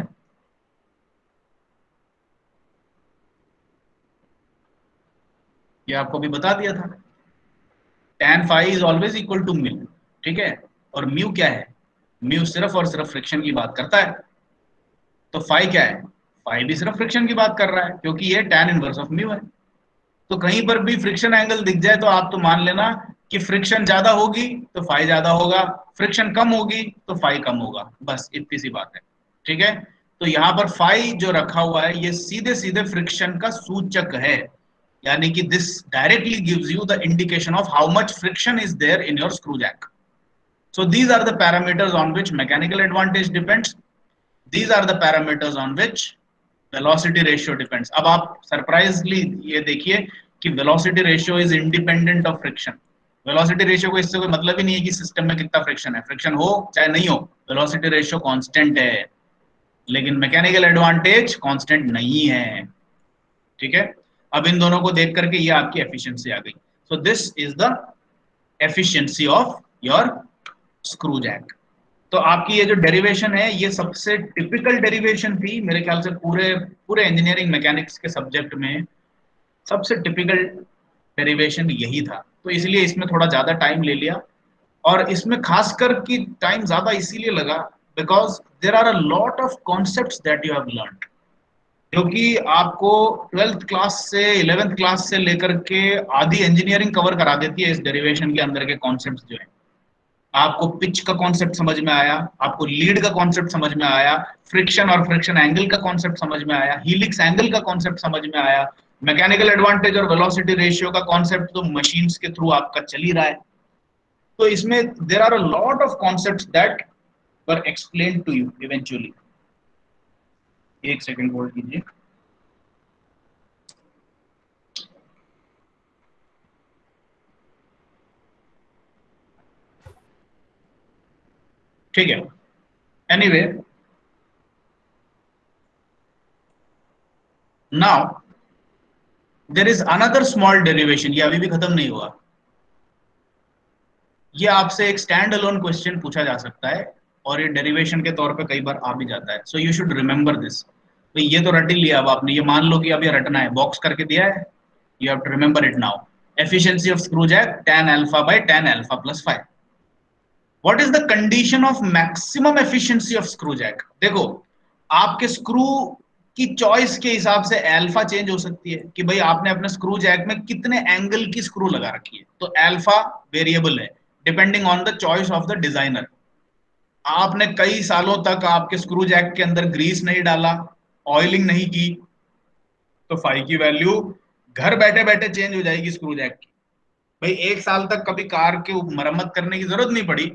ये आपको भी बता दिया था, tan phi is always equal to mu. ठीक है, और म्यू क्या है? म्यू सिर्फ और सिर्फ फ्रिक्शन की बात करता है। तो फाई क्या है? फाई भी सिर्फ फ्रिक्शन की बात कर रहा है, क्योंकि ये tan इनवर्स ऑफ म्यू है। तो कहीं पर भी फ्रिक्शन एंगल दिख जाए तो आप तो मान लेना कि फ्रिक्शन ज्यादा होगी तो फाई ज्यादा होगा, फ्रिक्शन कम होगी तो फाई कम होगा, बस इतनी सी बात है। ठीक है, तो यहाँ पर फाई जो रखा हुआ है ये सीधे सीधे फ्रिक्शन का सूचक है, यानी कि this directly gives you the indication of how much friction is there in your screw jack. So these are the parameters on which mechanical advantage depends. These are the parameters on which velocity ratio depends. अब आप सरप्राइजली ये देखिए कि velocity ratio is independent of friction. Velocity ratio को इससे कोई मतलब ही नहीं है कि सिस्टम में कितना फ्रिक्शन है, फ्रिक्शन हो चाहे नहीं हो, velocity ratio कांस्टेंट है, लेकिन मैकेनिकल एडवांटेज कांस्टेंट नहीं है। ठीक है, अब इन दोनों को देख करके ये आपकी एफिशिएंसी आ गई। So this is the efficiency of your screw jack. तो आपकी ये जो डेरिवेशन है ये सबसे टिपिकल डेरिवेशन थी मेरे ख्याल से पूरे पूरे इंजीनियरिंग मैकेनिक्स के सब्जेक्ट में, सबसे टिपिकल डेरिवेशन यही था। तो इसलिए इसमें थोड़ा ज्यादा टाइम ले लिया, और इसमें खासकर की टाइम ज्यादा इसीलिए लगा because there are a lot of concepts that you have learned, क्योंकि आपको 12th क्लास से 11th क्लास से लेकर के आधी इंजीनियरिंग कवर करा देती है इस डेरिवेशन के अंदर के कॉन्सेप्ट्स जो है। आपको पिच का कॉन्सेप्ट समझ में आया, आपको लीड का कॉन्सेप्ट समझ में आया, फ्रिक्शन और फ्रिक्शन एंगल का कॉन्सेप्ट समझ में आया, हीलिक्स एंगल का कॉन्सेप्ट समझ में आया, मैकेनिकल एडवांटेज और वेलोसिटी रेशियो का कॉन्सेप्ट तो मशीन्स के थ्रू आपका चल ही रहा है। तो इसमें there are a lot of concepts that were explained to you eventually. एक सेकंड होल्ड कीजिए। ठीक है, anyway now there is another small derivation, ये अभी भी खत्म नहीं हुआ। ये आपसे एक स्टैंड अलोन क्वेश्चन पूछा जा सकता है और ये डेरिवेशन के तौर पे कई बार आ भी जाता है, so you should remember this. तो ये तो रट ही लिया अब आपने, ये मान लो कि अब ये रटना है, बॉक्स करके दिया है, you have to remember it now. Efficiency of screw jack tan alpha by tan alpha plus 5। What is the condition of maximum efficiency of screw jack? देखो आपके स्क्रू की चॉइस के हिसाब से अल्फा चेंज हो सकती है कि भाई आपने अपने स्क्रू जैक में कितने एंगल की स्क्रू लगा रखी है, तो अल्फा वेरिएबल है depending on the choice of the designer. आपने कई सालों तक आपके स्क्रू जैक के अंदर ग्रीस नहीं डाला, ऑयलिंग नहीं की, तो फाई की वैल्यू घर बैठे बैठे चेंज हो जाएगी स्क्रू जैक की। भाई एक साल तक कभी कार के मरम्मत करने की जरूरत नहीं पड़ी,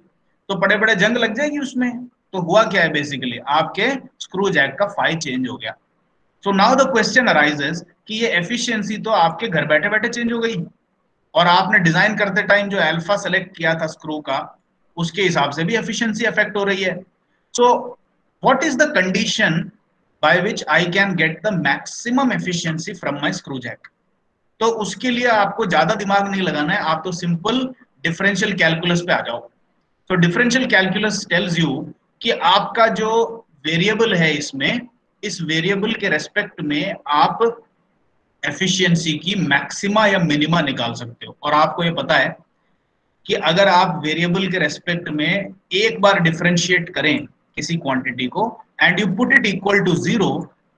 तो बड़े बड़े जंग लग जाएगी उसमें। तो हुआ क्या है, बेसिकली आपके स्क्रू जैक का फाई चेंज हो गया। So now the question arises कि ये एफिशिएंसी तो आपके घर बैठे बैठे चेंज हो गई, और आपने डिजाइन करते टाइम जो अल्फा सेलेक्ट किया था स्क्रू का, उसके हिसाब से भी एफिशिएंसी अफेक्ट हो रही है। So what is the condition by which I can get the maximum efficiency from my screw jack? तो उसके लिए आपको ज्यादा दिमाग नहीं लगाना है, आप तो सिंपल डिफरेंशियल कैलकुलस पे आ जाओ। तो डिफरेंशियल कैलकुलस टेल्स यू कि आपका जो वेरिएबल है इसमें, इस वेरिएबल के रेस्पेक्ट में आप एफिशिएंसी की मैक्सिमा या मिनिमा निकाल सकते हो। और आपको ये पता है कि अगर आप वेरिएबल के रेस्पेक्ट में एक बार डिफरेंशिएट करें किसी क्वांटिटी को and you put it equal to 0,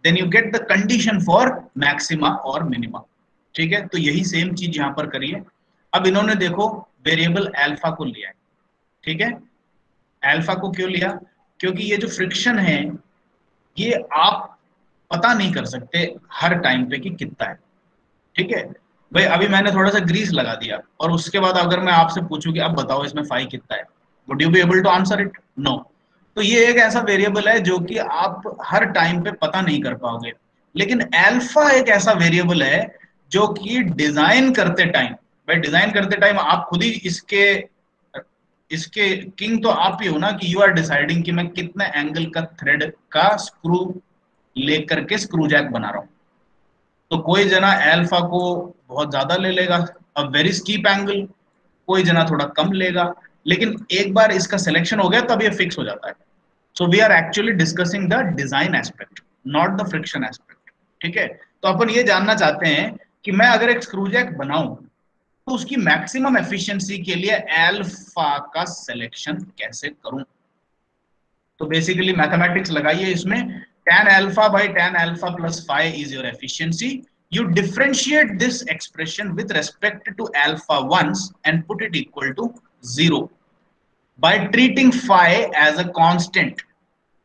then you get the condition for maxima और मिनिमा। ठीक है, तो यही सेम चीज यहां पर करिए। अब इन्होंने देखो वेरिएबल अल्फा को लिया है, ठीक है। अल्फा को क्यों लिया? क्योंकि ये जो फ्रिक्शन है ये आप पता नहीं कर सकते हर टाइम पे कि कितना है, ठीक है। भाई अभी मैंने थोड़ा सा ग्रीस लगा दिया और उसके बाद अगर मैं आपसे पूछूं कि अब बताओ इसमें फाई कितना है, would you be able to answer it? No. तो ये एक ऐसा वेरिएबल है जो कि आप हर टाइम पे पता नहीं कर पाओगे। लेकिन अल्फा एक ऐसा वेरिएबल है जो कि डिजाइन करते टाइम, भाई डिजाइन करते टाइम आप खुद ही इसके इसके किंग तो आप ही हो ना, कि यू आर डिसाइडिंग कि मैं कितने एंगल का थ्रेड का स्क्रू लेकर के स्क्रू जैक बना रहा हूं। तो कोई जना अल्फा को बहुत ज्यादा ले लेगा, अ वेरी स्टीप एंगल, कोई जना थोड़ा कम लेगा, लेकिन एक बार इसका सिलेक्शन हो गया तब ये फिक्स हो जाता है। So we are actually discussing the design aspect, not the friction aspect, ठीक है। तो अपन ये जानना चाहते हैं कि मैं अगर एक स्क्रू जैक बनाऊं तो उसकी मैक्सिमम एफिशिएंसी के लिए अल्फा का सिलेक्शन कैसे करूं? तो बेसिकली मैथमेटिक्स लगाइए इसमें, tan alpha by tan alpha plus phi is your efficiency. You differentiate this expression with respect to alpha once and put it equal to 0 by treating phi as a constant.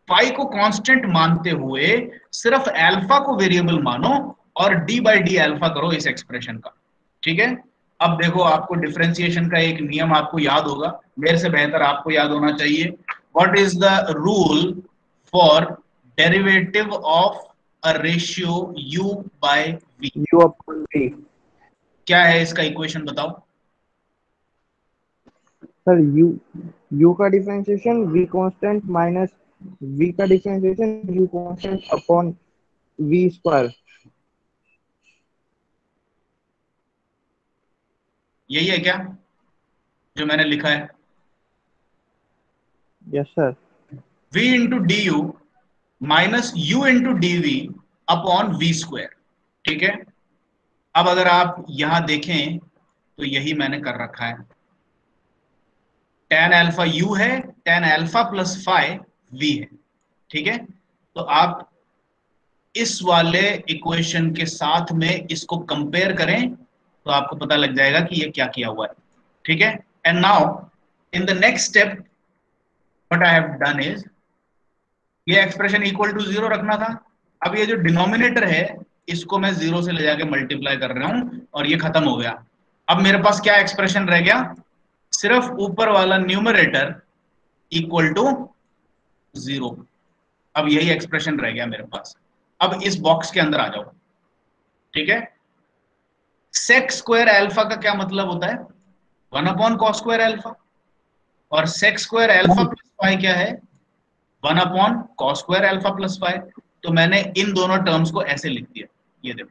phi को constant मानते हुए सिर्फ alpha को variable मानो और d by d alpha करो इस expression का, ठीक है। अब देखो आपको डिफरेंशिएशन का एक नियम आपको याद होगा, मेरे से बेहतर आपको याद होना चाहिए। What is the rule for derivative of a ratio u by v? u upon v। क्या है इसका इक्वेशन बताओ। सर u का differentiation v constant minus v का differentiation u constant upon v square. यही है क्या जो मैंने लिखा है? Yes sir. v into d u minus u into d v upon v square, ठीक है। अब अगर आप यहां देखें तो यही मैंने कर रखा है, tan अल्फा u है, tan alpha plus phi v है, ठीक है। तो आप इस वाले इक्वेशन के साथ में इसको कंपेयर करें तो आपको पता लग जाएगा कि ये क्या किया हुआ है, ठीक है। And now in the next step what I have done is, ये एक्सप्रेशन इक्वल टू 0 रखना था। अब ये जो डिनोमिनेटर है इसको मैं 0 से ले जाके मल्टीप्लाई कर रहा हूं और ये खत्म हो गया। अब मेरे पास क्या एक्सप्रेशन रह गया? सिर्फ ऊपर वाला न्यूमरेटर इक्वल टू 0। अब यही एक्सप्रेशन रह गया मेरे पास। अब इस बॉक्स के अंदर आ जाओ, ठीक है। सेक स्क्वायर अल्फा का क्या मतलब होता है? 1 अपॉन कॉस स्क्वायर अल्फा। और sec square alpha plus phi क्या है? 1 upon cos square alpha plus phi. तो मैंने इन दोनों टर्म्स को ऐसे लिख दिया, ये देखो,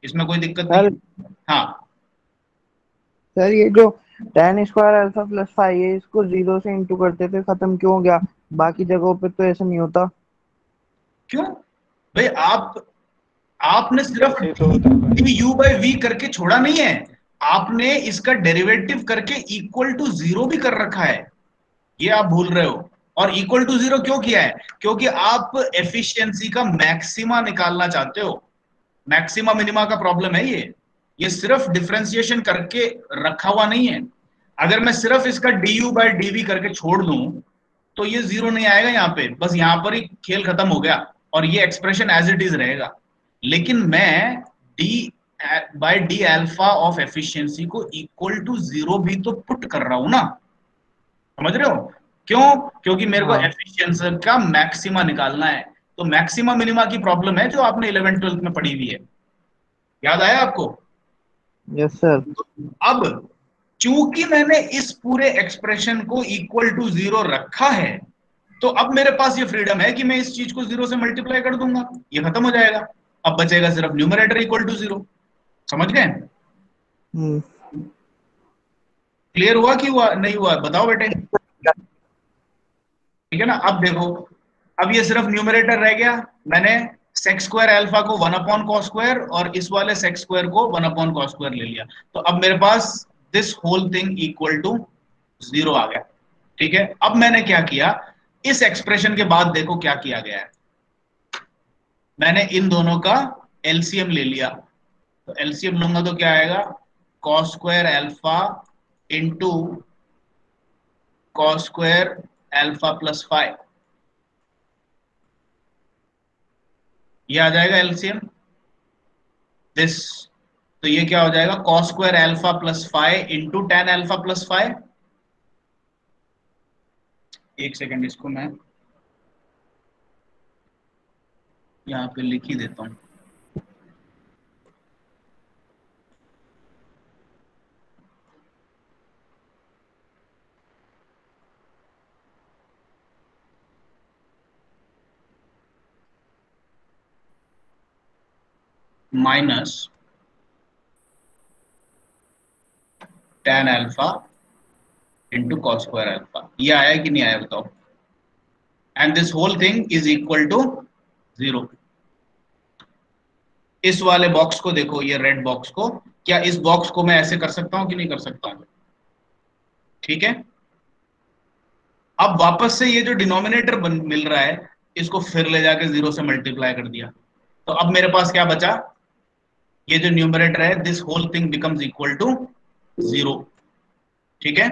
इसमें कोई दिक्कत नहीं। हाँ सर ये जो tan स्क्वायर अल्फा प्लस 5 है, इसको 0 से इंटू करते थे, खत्म क्यों हो गया? बाकी जगहों पे तो ऐसा नहीं होता। क्यों भाई? आपने सिर्फ ऐसे ही तो होता है भाई। डी यू बाई वी करके छोड़ा नहीं है, आपने इसका डेरिवेटिव करके इक्वल टू जीरो भी कर रखा है, ये आप भूल रहे हो। और इक्वल टू जीरो क्यों किया है? क्योंकि आप एफिशिएंसी का मैक्सिमा निकालना चाहते हो। मैक्सिमा मिनिमा का प्रॉब्लम है ये सिर्फ डिफरेंशिएशन करके रखा हुआ नहीं है। अगर मैं सिर्फ इसका d u by d v करके छोड़ दूं तो ये जीरो नहीं आएगा यहाँ पे, बस यहाँ पर ही खेल खत्म हो गया और ये एक्सप्रेशन एज इट इज रहेगा। लेकिन मैं D by D alpha of efficiency को इक्वल टू जीरो भी तो पुट कर रहा हूं ना, समझ रहे हो? क्यों? क्योंकि मेरे को हाँ। एफिशिएंसी का मैक्सिमा निकालना है। तो मैक्सिमा मिनिमा की प्रॉब्लम है जो आपने 11th 12th में पढ़ी हुई है, याद आया आपको? Yes sir. अब चूंकि मैंने इस पूरे एक्सप्रेशन को इक्वल टू जीरो रखा है, तो अब मेरे पास ये फ्रीडम है कि मैं इस चीज को जीरो से मल्टीप्लाई कर दूंगा, ये खत्म हो जाएगा। अब बचेगा सिर्फ न्यूमरेटर इक्वल टू जीरो। समझ गए? हम्म। क्लियर हुआ कि हुआ नहीं हुआ? बताओ बेटे। ठीक है ना? अब देखो, अब ये सिर्फ न्यूमरेटर रह गया। मैंने सेक्स स्क्वायर अल्फा को 1 अपॉन कॉस स्क्वायर और इस वाले सेक्स स्क्वायर को 1 अपॉन कॉस स्क्वायर ले लिया, तो अब मेरे पास this whole thing equal to zero आ गया। ठीक है, अब मैंने क्या किया, इस एक्सप्रेशन के बाद देखो क्या किया गया है। मैंने इन दोनों का एलसीएम ले लिया, तो एलसीएम लूंगा तो क्या आएगा, cos square alpha into cos square alpha plus 5, ये आ जाएगा एलसीएम दिस। तो ये क्या हो जाएगा, cos square alpha plus 5 into tan alpha plus 5। एक सेकेंड, इसको मैं यहां पे लिख ही देता हूं। Minus tan alpha into cos square alpha, ये आया कि नहीं आया बताओ? And this whole thing is equal to zero. इस वाले बॉक्स को देखो, ये रेड बॉक्स को, क्या इस बॉक्स को मैं ऐसे कर सकता हूं कि नहीं कर सकता हूं? ठीक है, अब वापस से ये जो डिनोमिनेटर मिल रहा है, इसको फिर ले जाके जीरो से मल्टीप्लाई कर दिया, तो अब मेरे पास क्या बचा, ये जो न्यूमरेटर है, this whole thing becomes equal to zero. ठीक है,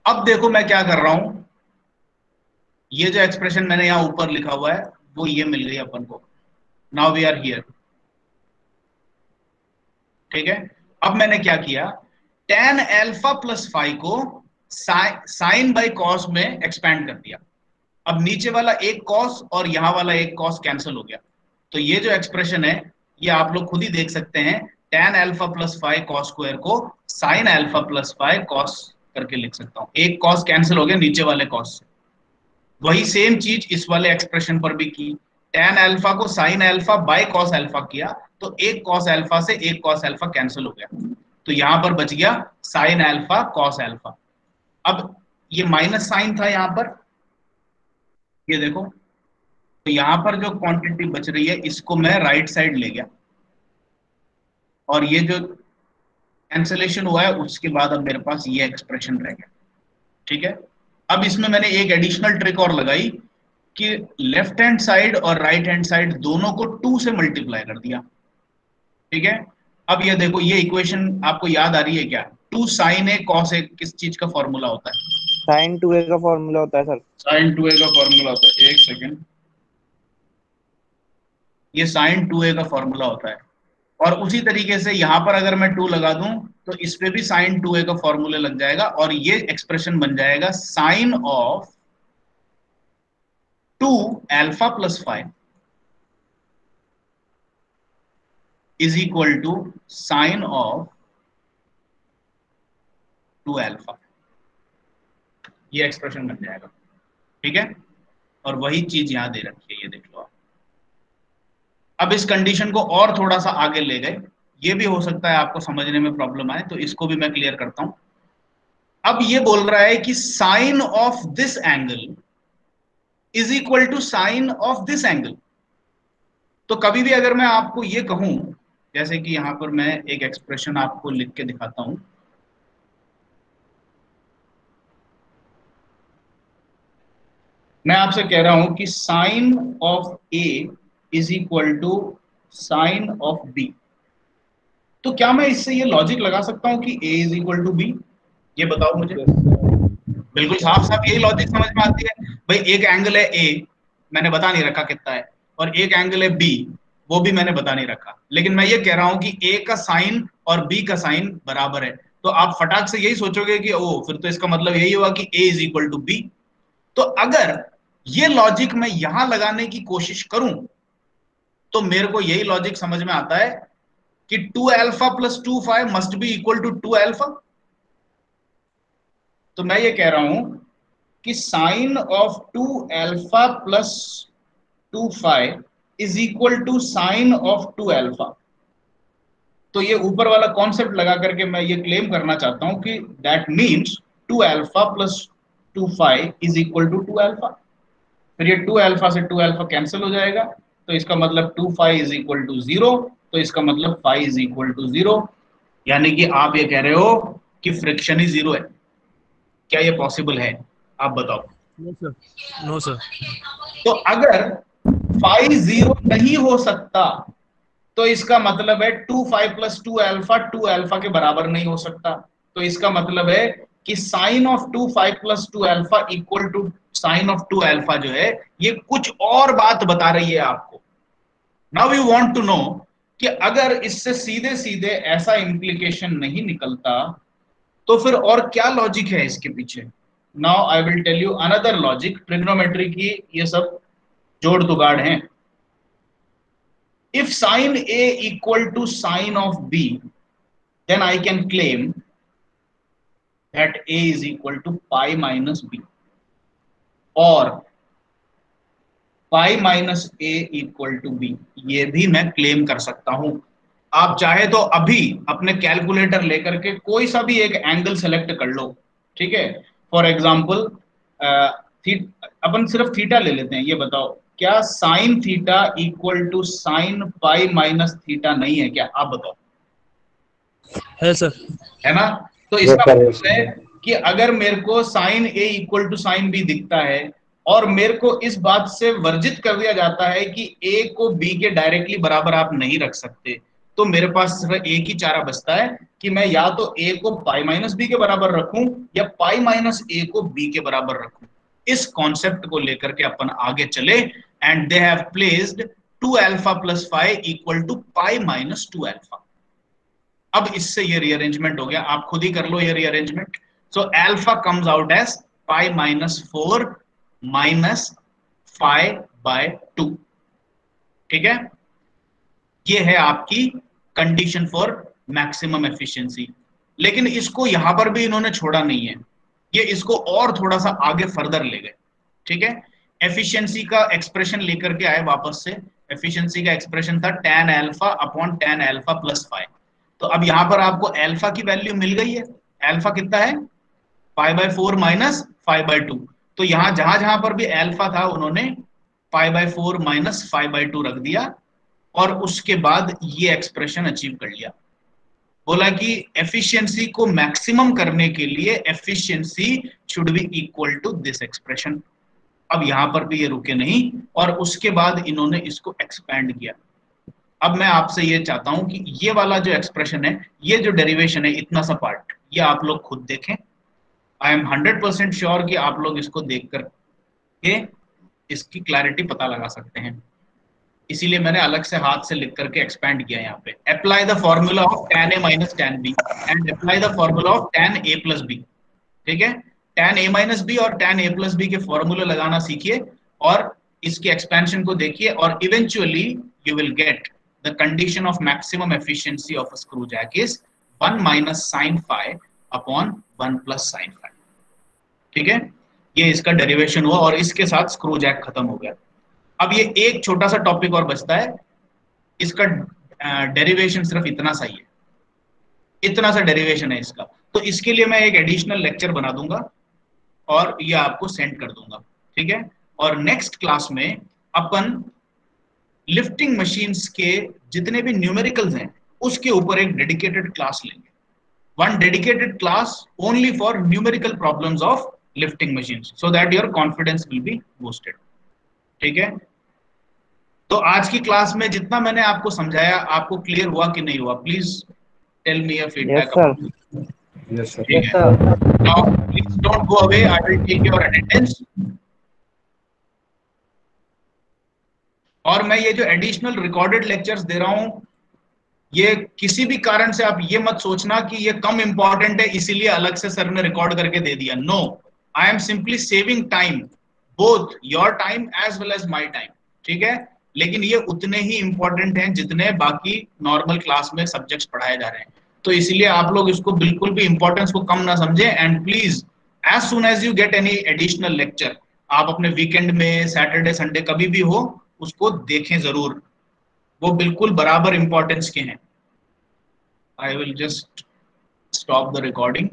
अब देखो मैं क्या कर रहा हूं, ये जो एक्सप्रेशन मैंने यहां ऊपर लिखा हुआ है वो ये मिल गई अपन को। Now we are here. ठीक है, अब मैंने क्या किया, टेन अल्फा प्लस 5 को साइन बाई कॉस में एक्सपैंड कर दिया। अब नीचे वाला एक कॉस और यहां वाला एक कॉस कैंसिल हो गया, तो ये जो एक्सप्रेशन है ये आप लोग खुद ही देख सकते हैं, tan alpha plus 5 cos square को साइन अल्फा प्लस 5 कॉस करके लिख सकता हूं। एक कॉस कैंसिल हो गया नीचे वाले कॉस से। वही सेम चीज इस वाले एक्सप्रेशन पर भी की, टेन अल्फा को sine alpha by cos alpha किया, तो एक कॉस अल्फा से एक कॉस अल्फा कैंसिल हो गया, तो यहां पर बच गया साइन अल्फा कॉस अल्फा। अब ये माइनस साइन था यहां पर, ये देखो, तो यहां पर जो क्वांटिटी बच रही है इसको मैं राइट साइड ले गया, और ये जो कैंसिलेशन हुआ है उसके बाद अब मेरे पास ये एक्सप्रेशन रह गया। ठीक है, अब इसमें मैंने एक एडिशनल ट्रिक और लगाई कि लेफ्ट हैंड साइड और राइट हैंड साइड दोनों को 2 से मल्टीप्लाई कर दिया। ठीक है, अब ये देखो, ये इक्वेशन आपको याद आ रही है क्या, to sign A cos A किस चीज का फॉर्मूला होता है? साइन 2a का फॉर्मूला होता है सर। साइन 2a का फॉर्मूला होता है, एक सेकेंड, ये साइन 2a का फॉर्मूला होता है। और उसी तरीके से यहां पर अगर मैं 2 लगा दूं तो इस पे भी साइन 2a का फॉर्मूला लग जाएगा, और ये एक्सप्रेशन बन जाएगा sine of 2 alpha plus 5 is equal to sine of 2 alpha, ये एक्सप्रेशन बन जाएगा। ठीक है, और वही चीज यहां दे रखी है, ये देख लो। अब इस कंडीशन को और थोड़ा सा आगे ले गए, ये भी हो सकता है आपको समझने में प्रॉब्लम आए, तो इसको भी मैं क्लियर करता हूं। अब ये बोल रहा है कि sine of this angle is equal to sine of this angle. तो कभी भी अगर मैं आपको ये कहूं, जैसे कि यहां पर मैं एक एक्सप्रेशन आपको लिख के दिखाता हूं, मैं आपसे कह रहा हूं कि sine of A is equal to sine of B, तो क्या मैं इससे ये लॉजिक लगा सकता हूं कि ए इज इक्वल टू बी? ये बताओ मुझे। बिल्कुल साफ साफ यही लॉजिक समझ में आती है भाई। एक एंगल है ए, मैंने बता नहीं रखा कितना है, और एक एंगल है बी, वो भी मैंने बता नहीं रखा, लेकिन मैं ये कह रहा हूं कि ए का साइन और बी का साइन बराबर है, तो आप फटाक से यही सोचोगे कि ओ फिर तो इसका मतलब यही हुआ कि ए इज इक्वल टू बी। तो अगर ये लॉजिक मैं यहां लगाने की कोशिश करूं, तो मेरे को यही लॉजिक समझ में आता है कि 2 alpha plus 2 five must be equal to 2 alpha. तो मैं ये कह रहा हूं कि sine of 2 alpha plus 2 five is equal to sine of 2 alpha. तो ये ऊपर वाला कॉन्सेप्ट लगा करके मैं ये क्लेम करना चाहता हूं कि that means 2 alpha plus 2 five is equal to 2 alpha. फिर ये 2 अल्फा से 2 अल्फा कैंसिल हो जाएगा, तो इसका मतलब 2 फाइव इज इक्वल टू 0, तो इसका मतलब फाइव इज इक्वल टू 0। यानी कि आप ये कह रहे हो कि फ्रिक्शन ही 0 है। क्या ये पॉसिबल है? आप बताओ। No sir, no sir. तो अगर फाइव 0 नहीं हो सकता, तो इसका मतलब है 2 फाइव प्लस 2 अल्फा 2 अल्फा के बराबर नहीं हो सकता। तो इसका मतलब है कि sine of 2 five plus 2 alpha equal to sine of 2 alpha जो है, ये कुछ और बात बता रही है आपको। Now you want to know कि अगर इससे सीधे सीधे ऐसा इंप्लीकेशन नहीं निकलता, तो फिर और क्या लॉजिक है इसके पीछे। Now I will tell you another logic. Trigonometry की ये सब जोड़ जुगाड़ हैं। If sin A equal to sin of B, then I can claim that A is equal to pi minus B, or pi minus A equal to B, ये भी मैं claim कर सकता हूं। आप चाहे तो अभी अपने कैलकुलेटर लेकर के कोई सा भी एक एंगल सेलेक्ट कर लो, ठीक है। फॉर एग्जाम्पल अपन सिर्फ थीटा ले लेते हैं। ये बताओ, क्या sine theta equal to sine pi minus theta नहीं है क्या? आप बताओ। है सर। है ना? तो इसका मतलब है कि अगर मेरे को sine A equal to sine B दिखता है, और मेरे को इस बात से वर्जित कर दिया जाता है कि ए को बी के डायरेक्टली बराबर आप नहीं रख सकते, तो मेरे पास सिर्फ एक ही चारा बचता है कि मैं या तो ए को पाई माइनस बी के बराबर रखूं, या पाई माइनस ए को बी के बराबर रखूं। इस कॉन्सेप्ट को लेकर के अपन आगे चले, and they have placed 2 alpha plus 5 equal to pi minus 2 alpha. अब इससे ये रीअरेंजमेंट हो गया, आप खुद ही कर लो ये rearrangement. So alpha comes out as pi minus 4 minus 5/2। ठीक है, ये है आपकी कंडीशन फॉर मैक्सिमम एफिशिएंसी। लेकिन इसको यहां पर भी इन्होंने छोड़ा नहीं है, ये इसको और थोड़ा सा आगे फर्दर ले गए। ठीक है, एफिशिएंसी का एक्सप्रेशन लेकर के आए वापस से। एफिशिएंसी का एक्सप्रेशन था tan alpha upon tan alpha plus 5। तो अब यहां पर आपको अल्फा की वैल्यू मिल गई है। अल्फा कितना है? 5/4 माइनस 5/2। तो यहां जहां जहां पर भी अल्फा था उन्होंने 5/4 माइनस 5/2 रख दिया, और उसके बाद ये एक्सप्रेशन अचीव कर लिया। बोला कि एफिशिएंसी को मैक्सिमम करने के लिए efficiency should be equal to this expression. अब यहां पर भी ये रुके नहीं, और उसके बाद इन्होंने इसको एक्सपैंड किया। अब मैं आपसे ये चाहता हूं कि ये वाला जो एक्सप्रेशन है, ये जो डेरिवेशन है, इतना सा पार्ट, ये आप लोग खुद देखें। आई एम 100% श्योर कि आप लोग इसको देख कर के इसकी क्लैरिटी पता लगा सकते हैं। इसीलिए मैंने अलग से हाथ से लिख करके एक्सपैंड किया यहाँ पे। Apply the formula of tan a minus tan b and apply the formula of tan a plus b। ठीक है, tan a माइनस b और tan a प्लस b के फॉर्मूले लगाना सीखिए, और इसके एक्सपेंशन को देखिए, और eventually you will get the condition of maximum efficiency of a screw jack is 1 minus sine phi upon 1 plus sine phi. ठीक है, ये इसका डेरिवेशन हुआ, और इसके साथ स्क्रू जैक खत्म हो गया। अब ये एक छोटा सा टॉपिक और बचता है, इसका डेरिवेशन सिर्फ इतना सा ही है, इतना सा डेरिवेशन है इसका। तो इसके लिए मैं एक एडिशनल लेक्चर बना दूंगा और ये आपको सेंड कर दूंगा, ठीक है। और नेक्स्ट क्लास में अपन लिफ्टिंग मशीन्स के जितने भी न्यूमेरिकल्स हैं उसके ऊपर एक डेडिकेटेड क्लास लेंगे, one dedicated class only for numerical problems of lifting machines so that your confidence will be boosted, ठीक है। तो आज की क्लास में जितना मैंने आपको समझाया आपको क्लियर हुआ कि नहीं हुआ? Please tell me a feedback. Yes, sir. ठीक है, now please don't go away, I will take your attendance. और मैं ये जो एडिशनल रिकॉर्डेड लेक्चर्स दे रहा हूं, ये किसी भी कारण से आप ये मत सोचना कि ये कम इंपॉर्टेंट है इसीलिए अलग से सर ने रिकॉर्ड करके दे दिया। No, I am simply saving time, both your time as well as my time, ठीक है। लेकिन ये उतने ही इंपॉर्टेंट हैं जितने बाकी नॉर्मल क्लास में सब्जेक्ट्स पढ़ाए जा रहे हैं। तो इसीलिए आप लोग इसको बिल्कुल भी इंपॉर्टेंस को कम ना समझे। And please as soon as you get any additional lecture, आप अपने वीकेंड में, सैटरडे संडे कभी भी हो, उसको देखें जरूर, वो बिल्कुल बराबर इंपॉर्टेंस के हैं। I will just stop the recording.